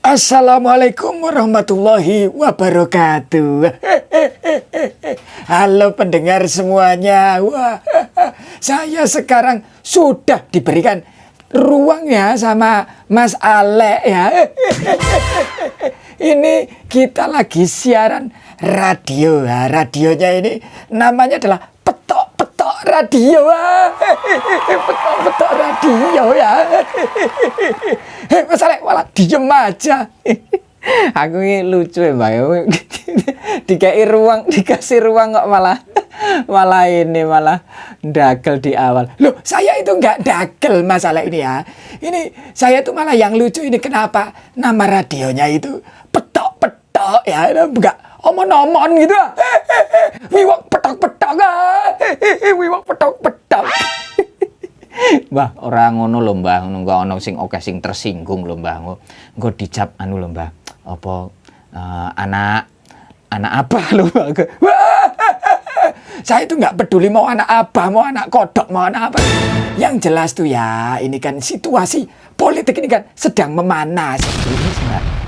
Assalamualaikum warahmatullahi wabarakatuh. Halo pendengar semuanya. Wah, saya sekarang sudah diberikan ruang ya sama Mas Ale ya. Ini kita lagi siaran radio ya. Radionya ini namanya adalah Petok-Petok Radio. Petok-Petok Radio ya. Mas Ale malah diem aja. Aku ini lucu ya Mbak. Dikasih ruang kok malah dagel di awal. Loh, saya itu nggak dagel masalah ini ya. Ini saya itu malah yang lucu ini kenapa nama radionya itu Petok-Petok ya. Enggak omon-omon gitu. Wiwak petok-petok. Wiwak petok-petok. Mbah, orang ngono lho Mbah, ngono enggak ono sing oke sing tersinggung lho Mbah. Engko dicap anu lho Mbah. Apa anak apa lho Mbah. Saya itu nggak peduli mau anak apa, mau anak kodok, mau anak apa. Yang jelas tuh ya, ini kan situasi politik ini kan sedang memanas.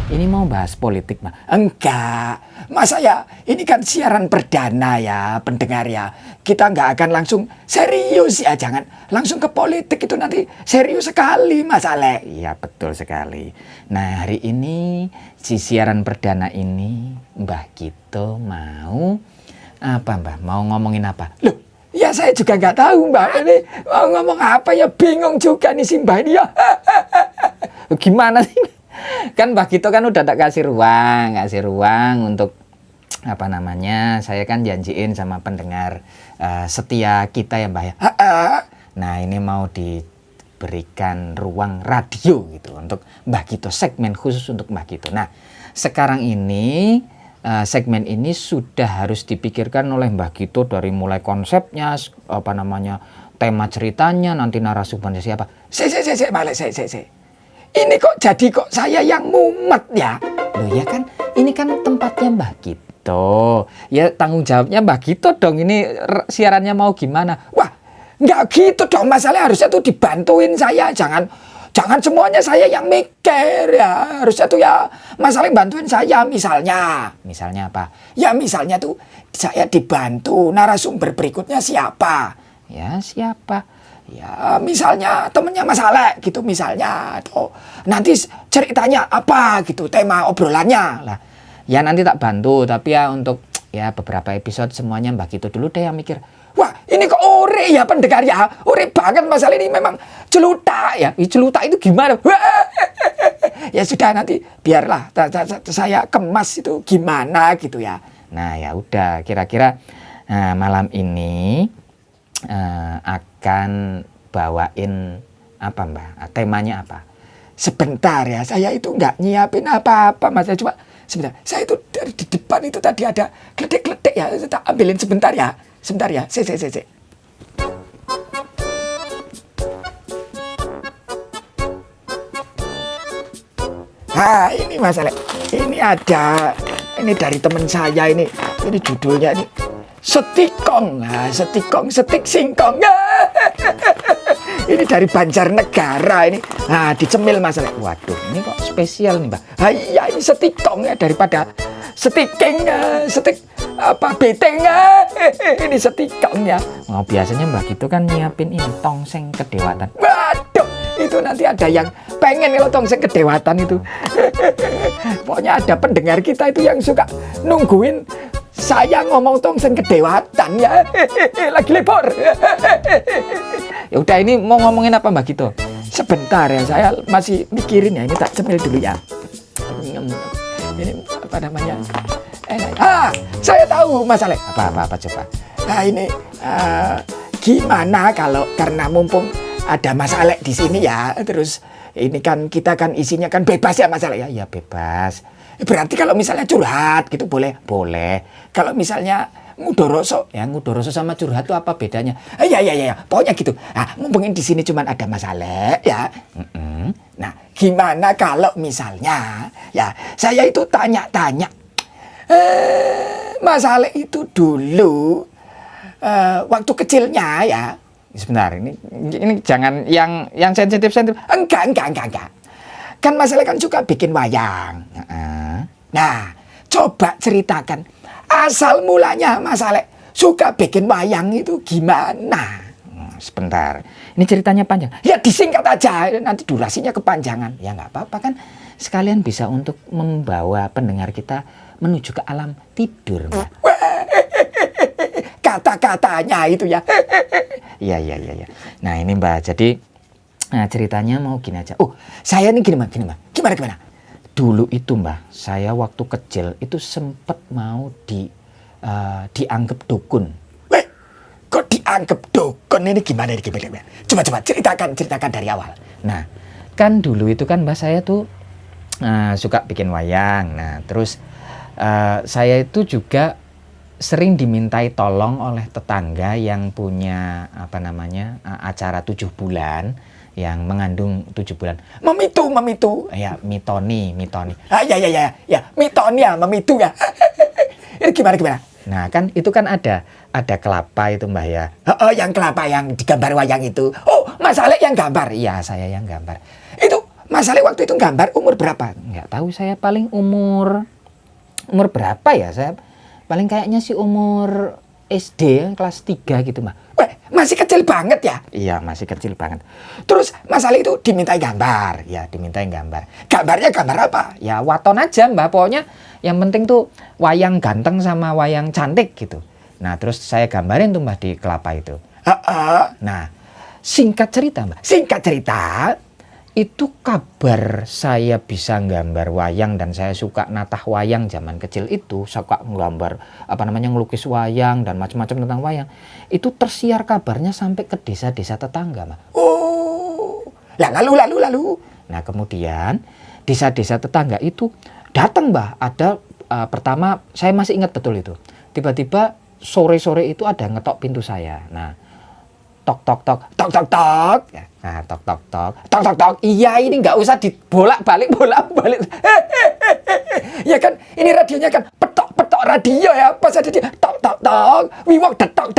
Ini mau bahas politik mah? Enggak. Masa ya, ini kan siaran perdana ya, pendengar ya. Kita nggak akan langsung serius ya, jangan langsung ke politik itu nanti serius sekali Mas Ale. Iya betul sekali. Nah hari ini si siaran perdana ini Mbah Gito mau apa Mbah? Mau ngomongin apa? Loh, ya saya juga nggak tahu Mbah. Ini mau ngomong apa ya, bingung juga nih si Mbah ini ya. Gimana sih? Kan Mbah Gito kan udah tak kasih ruang untuk apa namanya, saya kan janjiin sama pendengar setia kita ya Mbah ya. Nah ini mau diberikan ruang radio gitu untuk Mbah Gito, segmen khusus untuk Mbah Gito. Nah sekarang ini segmen ini sudah harus dipikirkan oleh Mbah Gito dari mulai konsepnya, apa namanya, tema ceritanya, nanti narasumbernya siapa. Ini kok jadi kok saya yang mumet ya? Loh ya kan, ini kan tempatnya Mbah Gito. Ya tanggung jawabnya Mbah Gito dong, ini siarannya mau gimana? Wah, nggak gitu dong, masalahnya harusnya tuh dibantuin saya. Jangan semuanya saya yang mikir ya. Harusnya tuh ya masalah bantuin saya. Misalnya apa? Ya misalnya tuh saya dibantu narasumber berikutnya siapa? Ya siapa? Ya misalnya temennya Mas Ale gitu misalnya. Tuh, nanti ceritanya apa gitu, tema obrolannya lah. Ya nanti tak bantu, tapi ya untuk ya beberapa episode semuanya Mbak Gito dulu deh yang mikir. Wah ini kok ore ya pendengar ya, ore banget masalah ini memang celutak ya. Celutak itu gimana? Ya sudah nanti biarlah saya kemas itu gimana gitu ya. Nah ya udah kira-kira malam ini akan bawain apa Mbak? Temanya apa? Sebentar ya, saya itu nggak nyiapin apa-apa Mas. Cuma sebentar, saya itu dari di depan itu tadi ada gledek-gledek ya, saya tak ambilin sebentar ya. Sebentar ya, saya. Nah ini Mas Ale, ini ada, ini dari teman saya ini judulnya ini Setikong, setik singkong. Ini dari Banjarnegara ini. Nah, dicemil Mas Ale. Waduh, ini kok spesial nih, Mbak. Iya, ini setikong ya daripada setiking, setik apa beteng. Ini setikong ya. Oh, biasanya Mbak Gito kan nyiapin ini tongseng kedewatan. Waduh, itu nanti ada yang pengen kalau tongseng kedewatan itu. Pokoknya ada pendengar kita itu yang suka nungguin saya ngomong tongseng kedewatan ya. Lagi lebor. Ya udah, ini mau ngomongin apa Mbak Gito? Sebentar ya, saya masih mikirin ya. Ini tak cemil dulu ya. Ini apa namanya? Saya tahu Mas Ale. Apa coba? Nah ini gimana kalau karena mumpung ada Mas Ale di sini ya. Terus ini kan kita kan isinya kan bebas ya Mas Ale ya. Ya bebas. Berarti kalau misalnya curhat gitu boleh. Kalau misalnya ngudoroso sama curhat itu apa bedanya? Ya. Pokoknya gitu. Mumpungin di sini cuma ada Mas Ale ya. Nah, gimana kalau misalnya ya saya itu tanya-tanya. Mas Ale itu dulu waktu kecilnya ya. Sebentar, ini jangan yang sensitif. Enggak. kan Mas Alek kan suka bikin wayang. Nah, coba ceritakan asal mulanya Mas Alek suka bikin wayang itu gimana? Sebentar, ini ceritanya panjang. Ya disingkat aja, nanti durasinya kepanjangan. Ya nggak apa-apa kan, sekalian bisa untuk membawa pendengar kita menuju ke alam tidur, Mbak. Kata-katanya itu ya. Iya. Nah ini Mbak, jadi ceritanya mau gini aja. Oh, saya ini gini Mbak. Gimana? Dulu itu Mbak, saya waktu kecil itu sempet mau dianggap dukun. Kok dianggap dukun ini gimana? Coba ceritakan dari awal. Nah, kan dulu itu kan Mbak saya tuh suka bikin wayang. Nah, terus saya itu juga sering dimintai tolong oleh tetangga yang punya acara 7 bulan yang mengandung 7 bulan. Memitu. Ya, mitoni. Ya, mitoni ya, memitu ya. Ini gimana? Nah, kan itu kan ada kelapa itu Mbah ya. Yang kelapa yang digambar wayang itu. Oh, Mas Alek yang gambar. Iya, saya yang gambar. Itu Mas Alek waktu itu gambar umur berapa? Nggak tahu, saya paling umur berapa ya? Saya paling kayaknya sih umur SD kelas 3 gitu Mbah. Masih kecil banget ya? Iya, masih kecil banget. Terus Mas Ali itu dimintai gambar. Ya, dimintai gambar. Gambarnya gambar apa? Ya, waton aja Mbak. Pokoknya yang penting tuh wayang ganteng sama wayang cantik gitu. Nah, terus saya gambarin tuh Mbak di kelapa itu. Nah, singkat cerita Mbak. Itu kabar saya bisa nggambar wayang dan saya suka natah wayang zaman kecil itu, suka nggambar ngelukis wayang dan macam-macam tentang wayang. Itu tersiar kabarnya sampai ke desa-desa tetangga, Mbak. Oh. Lah lalu. Nah, kemudian desa-desa tetangga itu datang, Mbak. Ada pertama saya masih ingat betul itu. Tiba-tiba sore-sore itu ada ngetok pintu saya. Nah, tok. Nah, tok. Iya, ini nggak usah dibolak-balik. Ya kan, ini radionya kan petok radio ya. Pas ada dia tok. Wiwok detok.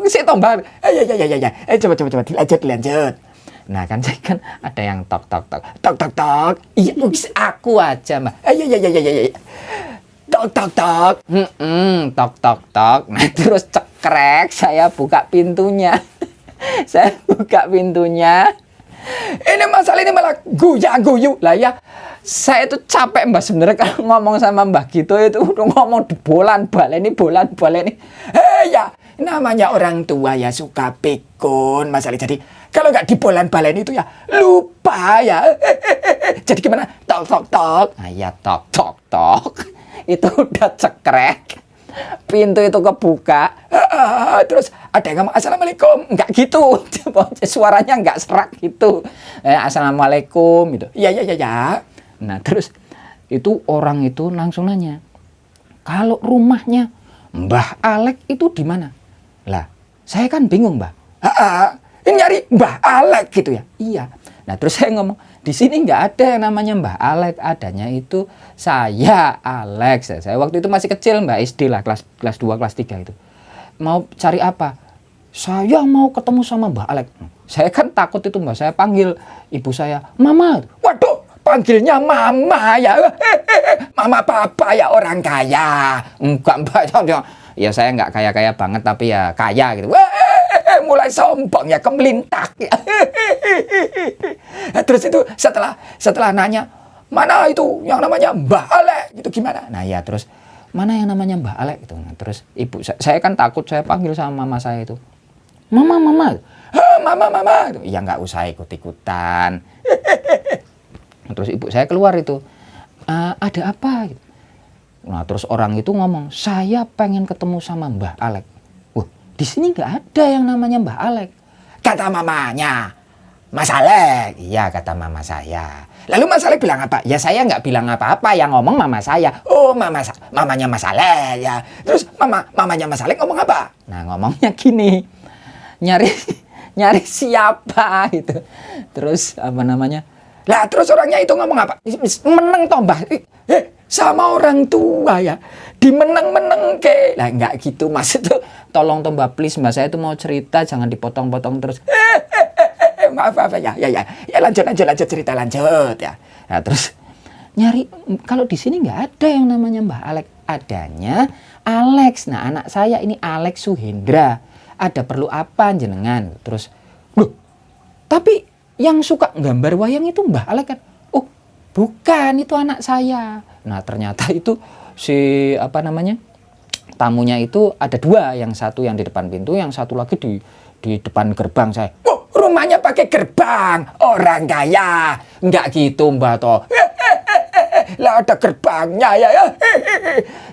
Si tombal. Ya. Coba dilanjut. Nah, kan saya kan ada yang tok. Iya, aku aja, Mbak. Ya. Tok. Tok. Nah, terus cekrek, saya buka pintunya. Ini masalah ini malah guyu lah ya. Saya itu capek Mbak sebenarnya kalau ngomong sama Mbak gitu itu ngomong bolan baleni. Ya, namanya orang tua ya suka pikun masalah. Jadi kalau nggak dibolan baleni itu ya lupa ya. Jadi gimana? Tok. Nah, ya tok. Itu udah cekrek, pintu itu kebuka, terus ada yang ngomong assalamualaikum, nggak gitu, suaranya nggak serak gitu, assalamualaikum gitu, ya. Nah terus itu orang itu langsung nanya, kalau rumahnya Mbah Alek itu di mana? Lah saya kan bingung Mbah, ini nyari Mbah Alek gitu ya, iya. Nah terus saya ngomong, di sini nggak ada yang namanya Mbah Alek, adanya itu saya Alex. Saya waktu itu masih kecil Mbak, SD lah, kelas 2, kelas 3 itu. Mau cari apa? Saya mau ketemu sama Mbah Alek. Saya kan takut itu Mbak, saya panggil ibu saya, Mama. Waduh, panggilnya Mama ya. Mama papa ya, orang kaya. Enggak Mbak, ya saya nggak kaya-kaya banget tapi ya kaya gitu. Mulai sombong ya, kemelintak ya. Terus itu setelah nanya, mana itu yang namanya Mbah Alek itu gimana? Nah ya terus mana yang namanya Mbah Alek itu. Nah, terus ibu saya kan takut, saya panggil sama mama saya itu, Mama. Mama. Ya nggak usah ikut-ikutan. Terus ibu saya keluar itu, ada apa? Nah terus orang itu ngomong, saya pengen ketemu sama Mbah Alek. Di sini nggak ada yang namanya Mbah Alek. Kata mamanya, Mas Alek. Iya, kata mama saya. Lalu Mas Alek bilang apa? Ya saya nggak bilang apa-apa, yang ngomong mama saya. Oh, mamanya Mas Alek ya. Terus mamanya Mas Alek ngomong apa? Nah, ngomongnya gini, nyari siapa gitu. Terus Lah terus orangnya itu ngomong apa? Meneng toh Mbah. Sama orang tua ya, dimeneng-meneng ke. Lah nggak gitu Mas, itu tolong toh Mbak, please Mbak, saya itu mau cerita, jangan dipotong-potong terus. maaf ya lanjut cerita lanjut ya. Nah, terus nyari kalau di sini nggak ada yang namanya Mbah Alex, adanya Alex. Nah, anak saya ini Alex Suhendra. Ada perlu apa jenengan? Terus, loh, tapi yang suka gambar wayang itu Mbah Alex kan? Oh, bukan, itu anak saya. Nah, ternyata itu si tamunya itu ada dua, yang satu yang di depan pintu, yang satu lagi di depan gerbang saya. Oh, rumahnya pakai gerbang, orang kaya. Nggak gitu Mbak toh. Lah ada gerbangnya ya.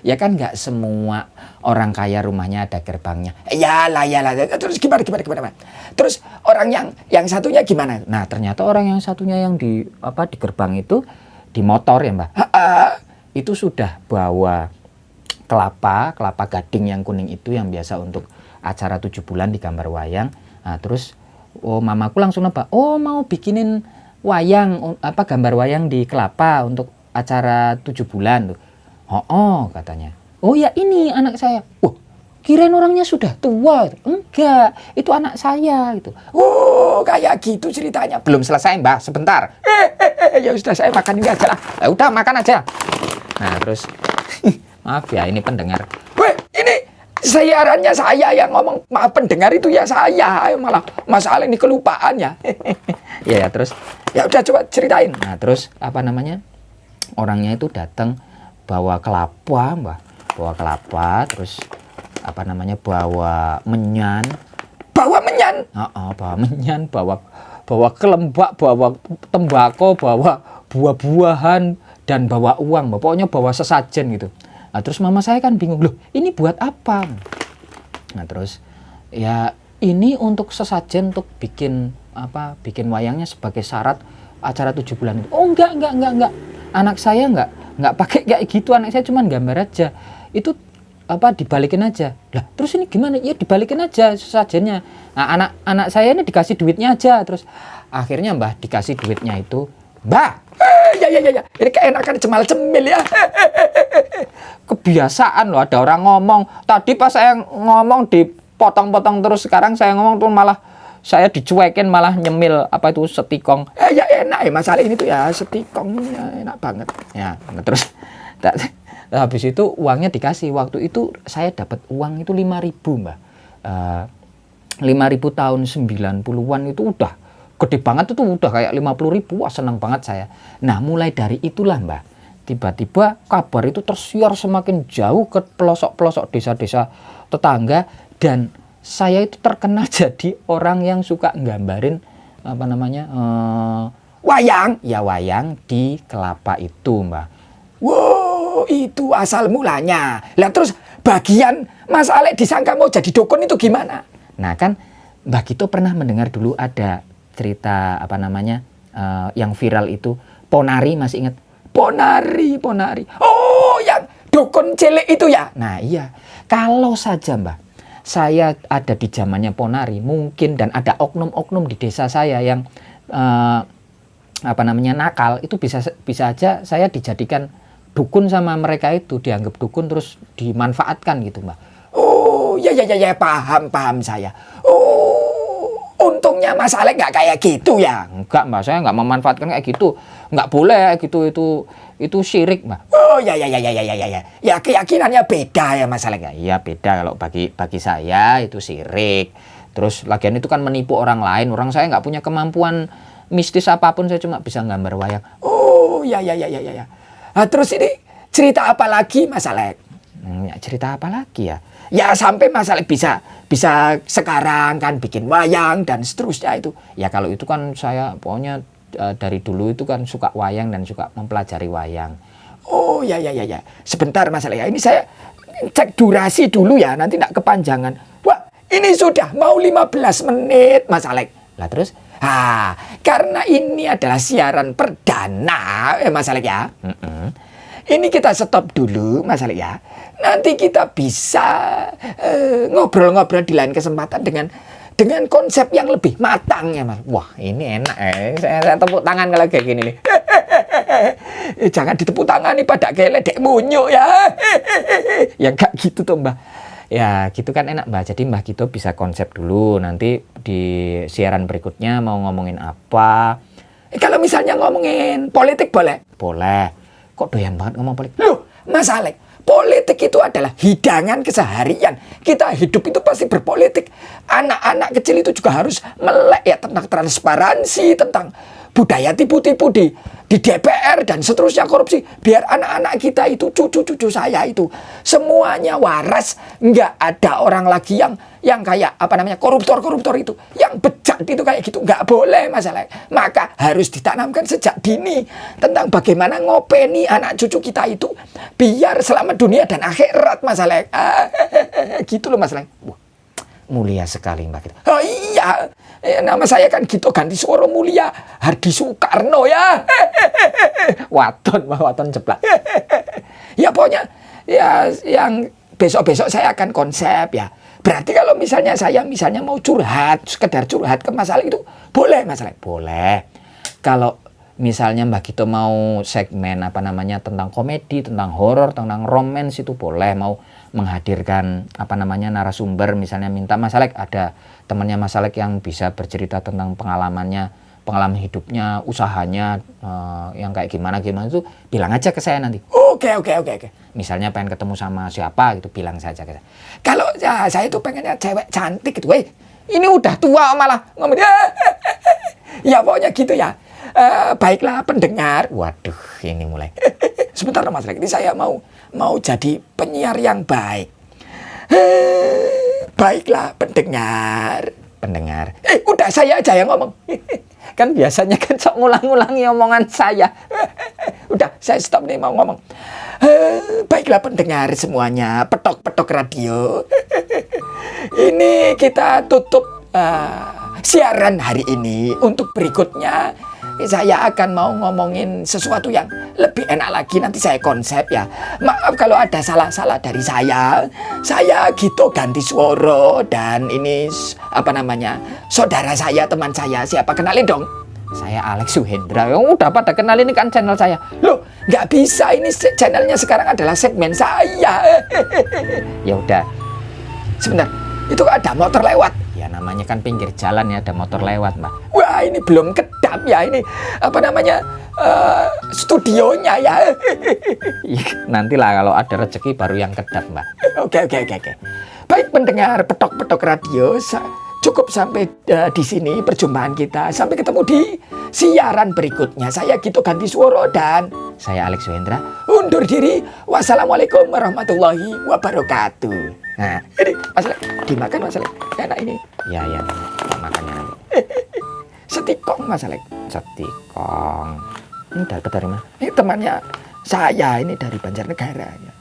Ya kan nggak semua orang kaya rumahnya ada gerbangnya. Ya lah. Terus gimana? Terus orang yang satunya gimana? Nah, ternyata orang yang satunya yang di gerbang itu di motor ya, Mbak. Itu sudah bawa kelapa gading yang kuning itu yang biasa untuk acara 7 bulan di gambar wayang. Nah, terus mamaku langsung nebak, mau bikinin wayang gambar wayang di kelapa untuk acara 7 bulan tuh. Katanya. Oh ya, ini anak saya. Kirain orangnya sudah tua. Enggak, itu anak saya gitu. Kayak gitu ceritanya. Belum selesai, Mbak, sebentar. Ya sudah, saya makan ini aja lah. Udah makan aja. Nah, terus maaf ya, ini pendengar. Ini siarannya saya yang ngomong. Maaf, pendengar itu ya saya. Malah masalah ini kelupaan ya. Ya, terus ya udah coba ceritain. Nah, terus orangnya itu datang bawa kelapa, Mbak. Bawa kelapa, terus bawa menyan. Bawa menyan? Bawa menyan, bawa kelembak, bawa tembakau, bawa buah-buahan, dan bawa uang, Mbak. Pokoknya bawa sesajen gitu. Nah, terus mama saya kan bingung, loh ini buat apa? Nah, terus ya ini untuk sesajen, untuk bikin wayangnya sebagai syarat acara 7 bulan itu. Oh enggak. Anak saya enggak pakai kayak gitu, anak saya cuma gambar aja. Itu dibalikin aja. Lah, terus ini gimana? Ya dibalikin aja sesajennya. Nah, anak saya ini dikasih duitnya aja. Terus akhirnya Mbah dikasih duitnya itu, Mbah. Ya. Ini keenakan cemal-cemil ya. Kebiasaan loh, ada orang ngomong. Tadi pas saya ngomong dipotong-potong terus, sekarang saya ngomong tuh malah saya dicuekin, malah nyemil setikong. Ya enak ya, masalah ini tuh ya setikong ya, enak banget. Ya, terus habis itu uangnya dikasih. Waktu itu saya dapat uang itu 5.000, Mbak. 5.000 tahun 90-an itu udah gede banget, itu udah kayak 50.000. Wah, senang banget saya. Nah, mulai dari itulah, Mbak, tiba-tiba kabar itu tersiar semakin jauh ke pelosok-pelosok desa-desa tetangga, dan saya itu terkenal jadi orang yang suka nggambarin wayang. Ya, wayang di kelapa itu, Mbak. Wow, itu asal mulanya. Lah terus bagian Mas Alex disangka mau jadi dukun itu gimana? Nah, kan Mbak Gito pernah mendengar dulu ada cerita yang viral itu, Ponari, masih ingat? Ponari. Oh, yang dukun cilik itu ya? Nah, iya. Kalau saja, Mbak, saya ada di zamannya Ponari mungkin, dan ada oknum-oknum di desa saya yang nakal, itu bisa aja saya dijadikan dukun sama mereka itu, dianggap dukun terus dimanfaatkan gitu, Mbak. Oh, ya, paham saya. Oh, untungnya Mas Alex nggak kayak gitu ya? Enggak, Mbak, saya nggak memanfaatkan kayak gitu. Nggak boleh gitu, itu syirik, Mbak. Oh, ya. Ya, keyakinannya beda ya Mas Alex. Iya, beda. Kalau bagi saya itu syirik. Terus lagian itu kan menipu orang lain. Orang saya nggak punya kemampuan mistis apapun, saya cuma bisa gambar wayang. Oh, ya. Nah, terus ini cerita apa lagi Mas Alex? Cerita apa lagi ya? Ya sampai Mas Alex bisa sekarang kan bikin wayang dan seterusnya itu. Ya kalau itu kan saya pokoknya dari dulu itu kan suka wayang dan suka mempelajari wayang. Oh, ya. Sebentar Mas Alex ya. Ini saya cek durasi dulu ya, nanti tidak kepanjangan. Wah, ini sudah mau 15 menit Mas Alex. Lah terus? Karena ini adalah siaran perdana Mas Alex ya. Ini kita stop dulu Mas Alex ya. Nanti kita bisa ngobrol-ngobrol di lain kesempatan dengan konsep yang lebih matang ya Mas. Wah, ini enak saya tepuk tangan kalau kayak gini nih. Jangan ditepuk tangan nih pada kayak ledek munyuk ya. Ya gak gitu tuh, Mbak. Ya gitu kan enak Mbak. Jadi Mbak Gito bisa konsep dulu. Nanti di siaran berikutnya mau ngomongin apa. Kalau misalnya ngomongin politik boleh? Boleh. Kok doyan banget ngomong politik? Loh, Mas Alek, politik itu adalah hidangan keseharian. Kita hidup itu pasti berpolitik. Anak-anak kecil itu juga harus melek ya tentang transparansi, tentang budaya tipu-tipu di DPR dan seterusnya korupsi. Biar anak-anak kita itu, cucu-cucu saya itu semuanya waras. Nggak ada orang lagi yang kayak apa namanya koruptor-koruptor itu, yang bejat itu kayak gitu. Nggak boleh masalah. Maka harus ditanamkan sejak dini tentang bagaimana ngopeni anak cucu kita itu biar selamat dunia dan akhirat masalah. Gitu loh masalah. Mulia sekali Mbak Gito. Oh iya, nama saya kan Gito ganti suara mulia Hardi Soekarno ya. Waton jeplak. Ya pokoknya ya yang besok-besok saya akan konsep ya. Berarti kalau misalnya saya mau curhat, sekedar curhat ke Mas Alek itu boleh Mas Alek? Boleh. Kalau misalnya Mbak Gito mau segmen apa namanya tentang komedi, tentang horor, tentang romance itu boleh. Mau menghadirkan apa namanya narasumber, misalnya minta Mas Alek, ada temannya Mas Alek yang bisa bercerita tentang pengalaman hidupnya, usahanya yang kayak gimana itu bilang aja ke saya nanti. Oke. Misalnya pengen ketemu sama siapa gitu, bilang saja ke saya. Kalau ya, saya tuh pengennya cewek cantik gitu. Ini udah tua malah ngomong. Ya pokoknya gitu ya. Baiklah pendengar. Waduh, ini mulai. Sebentar Mas Alek, ini saya mau jadi penyiar yang baik. Baiklah pendengar. Udah saya aja yang ngomong. Kan biasanya kan sok ngulang-ngulangi omongan saya. Udah, saya stop nih mau ngomong. Baiklah pendengar semuanya, petok-petok radio. Ini kita tutup siaran hari ini. Untuk berikutnya saya akan mau ngomongin sesuatu yang lebih enak lagi. Nanti saya konsep ya. Maaf kalau ada salah-salah dari saya. Saya Gito ganti suara. Dan ini apa namanya, saudara saya, teman saya. Siapa, kenalin dong? Saya Alex Suhendra. Udah pada kenal, ini kan channel saya. Loh, nggak bisa, ini channelnya sekarang adalah segmen saya. Ya udah. Sebentar, itu ada motor lewat. Ya namanya kan pinggir jalan ya, ada motor lewat Mbak. Wah, ini belum kedap ya, ini apa namanya studionya ya. Nantilah kalau ada rezeki baru yang kedap Mbak. Oke. Baik pendengar petok-petok radio, cukup sampai di sini perjumpaan kita. Sampai ketemu di siaran berikutnya. Saya Gito ganti suara dan saya Alex Suhendra undur diri. Wassalamualaikum warahmatullahi wabarakatuh. Nah, ini Mas Alek, dimakan Mas Alek. Enak ini. Ya, makannya nanti. Setikong Mas Alek. Setikong. Ini dapat dari mana? Ini temannya saya, ini dari Banjarnegara ya.